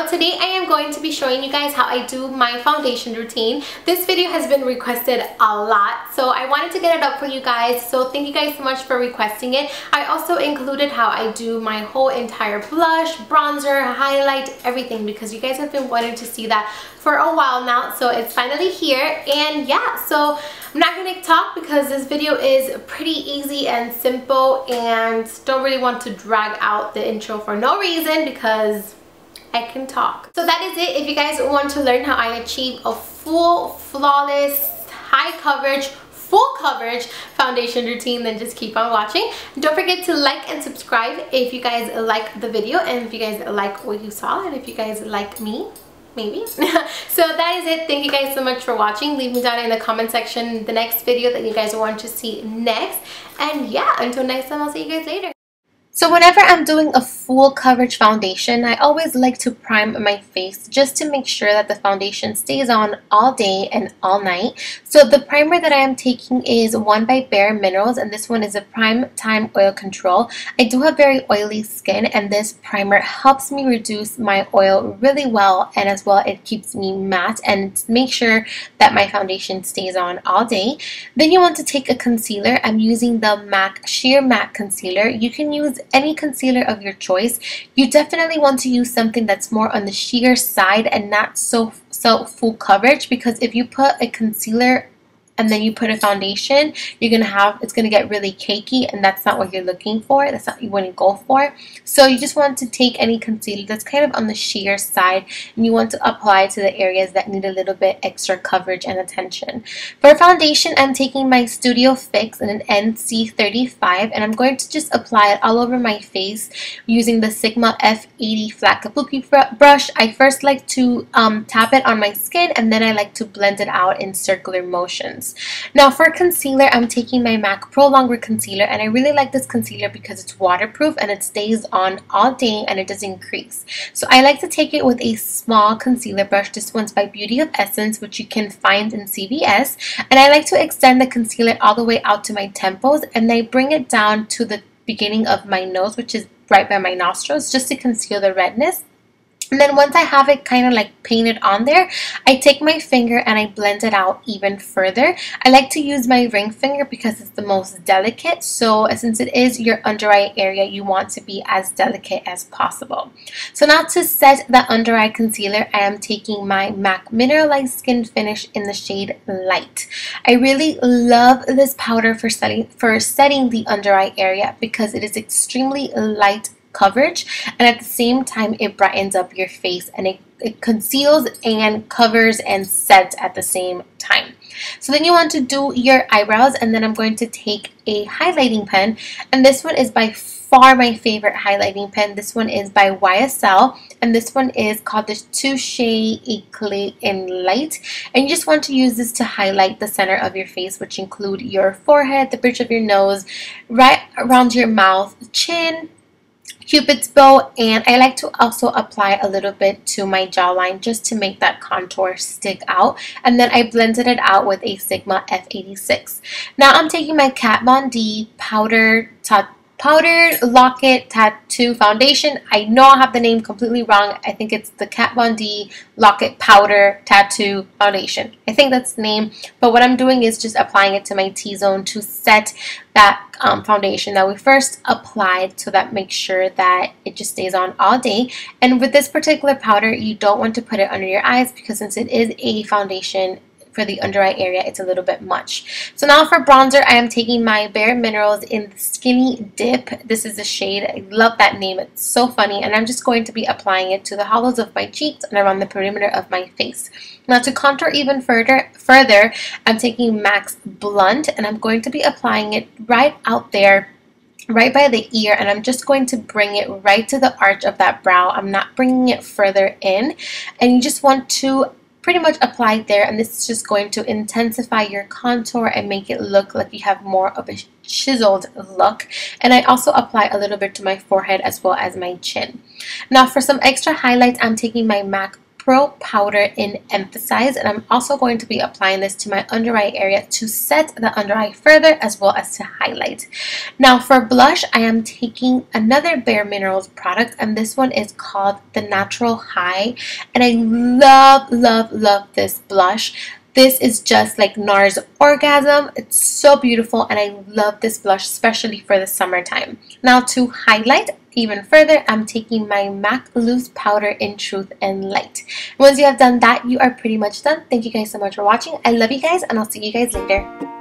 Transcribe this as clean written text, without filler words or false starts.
Today I am going to be showing you guys how I do my foundation routine. This video has been requested a lot, so I wanted to get it up for you guys, so thank you guys so much for requesting it. I also included how I do my whole entire blush, bronzer, highlight, everything, because you guys have been wanting to see that for a while now, so it's finally here. And yeah, so I'm not gonna talk because this video is pretty easy and simple, and don't really want to drag out the intro for no reason because I can talk. So that is it. If you guys want to learn how I achieve a full, flawless, high coverage, full coverage foundation routine, then just keep on watching. Don't forget to like and subscribe if you guys like the video, and if you guys like what you saw, and if you guys like me, maybe. So that is it. Thank you guys so much for watching. Leave me down in the comment section the next video that you guys want to see next. And yeah, until next time, I'll see you guys later. So whenever I'm doing a full coverage foundation, I always like to prime my face just to make sure that the foundation stays on all day and all night. So the primer that I am taking is one by Bare Minerals, and this one is a Prime Time Oil Control. I do have very oily skin, and this primer helps me reduce my oil really well, and as well it keeps me matte and make sure that my foundation stays on all day. Then you want to take a concealer. I'm using the MAC Sheer Matte Concealer. You can use any concealer of your choice. You definitely want to use something that's more on the sheer side and not so full coverage, because if you put a concealer and then you put a foundation, it's gonna get really cakey, and that's not what you're looking for. That's not what you want to go for. So you just want to take any concealer that's kind of on the sheer side, and you want to apply it to the areas that need a little bit extra coverage and attention. For foundation, I'm taking my Studio Fix in an NC35, and I'm going to just apply it all over my face using the Sigma F80 flat kabuki brush. I first like to tap it on my skin, and then I like to blend it out in circular motions. Now for concealer, I'm taking my MAC Pro Longwear Concealer, and I really like this concealer because it's waterproof and it stays on all day and it doesn't crease. So I like to take it with a small concealer brush. This one's by Beauty of Essence, which you can find in CVS, and I like to extend the concealer all the way out to my temples, and I bring it down to the beginning of my nose, which is right by my nostrils, just to conceal the redness. And then once I have it kind of like painted on there, I take my finger and I blend it out even further. I like to use my ring finger because it's the most delicate. So since it is your under eye area, you want to be as delicate as possible. So now to set the under eye concealer, I am taking my MAC Mineralized Skin Finish in the shade Light. I really love this powder for setting the under eye area because it is extremely light coverage, and at the same time it brightens up your face, and it conceals and covers and sets at the same time. So then you want to do your eyebrows, and then I'm going to take a highlighting pen, and this one is by far my favorite highlighting pen. This one is by YSL, and this one is called the Touche Eclat in Light, and you just want to use this to highlight the center of your face, which include your forehead, the bridge of your nose, right around your mouth, chin, Cupid's bow, and I like to also apply a little bit to my jawline just to make that contour stick out, and then I blended it out with a Sigma F86. Now I'm taking my Kat Von D powdered Locket Tattoo Foundation. I know I have the name completely wrong. I think it's the Kat Von D Locket Powder Tattoo Foundation. I think that's the name. But what I'm doing is just applying it to my T-zone to set that foundation that we first applied, so that makes sure that it just stays on all day. And with this particular powder, you don't want to put it under your eyes because since it is a foundation for the under eye area, it's a little bit much. So now for bronzer, I am taking my Bare Minerals in the Skinny Dip. This is the shade. I love that name. It's so funny. And I'm just going to be applying it to the hollows of my cheeks and around the perimeter of my face. Now to contour even further, I'm taking MAC's Blunt, and I'm going to be applying it right out there, right by the ear, and I'm just going to bring it right to the arch of that brow. I'm not bringing it further in, and you just want to pretty much applied there, and this is just going to intensify your contour and make it look like you have more of a chiseled look. And I also apply a little bit to my forehead as well as my chin. Now for some extra highlights, I'm taking my MAC Pro Powder in Emphasize, and I'm also going to be applying this to my under eye area to set the under eye further as well as to highlight. Now for blush, I am taking another Bare Minerals product, and this one is called the Natural High, and I love this blush. This is just like NARS Orgasm. It's so beautiful, and I love this blush, especially for the summertime. Now to highlight even further, I'm taking my MAC Loose Powder in Truth and Light. Once you have done that, you are pretty much done. Thank you guys so much for watching. I love you guys, and I'll see you guys later.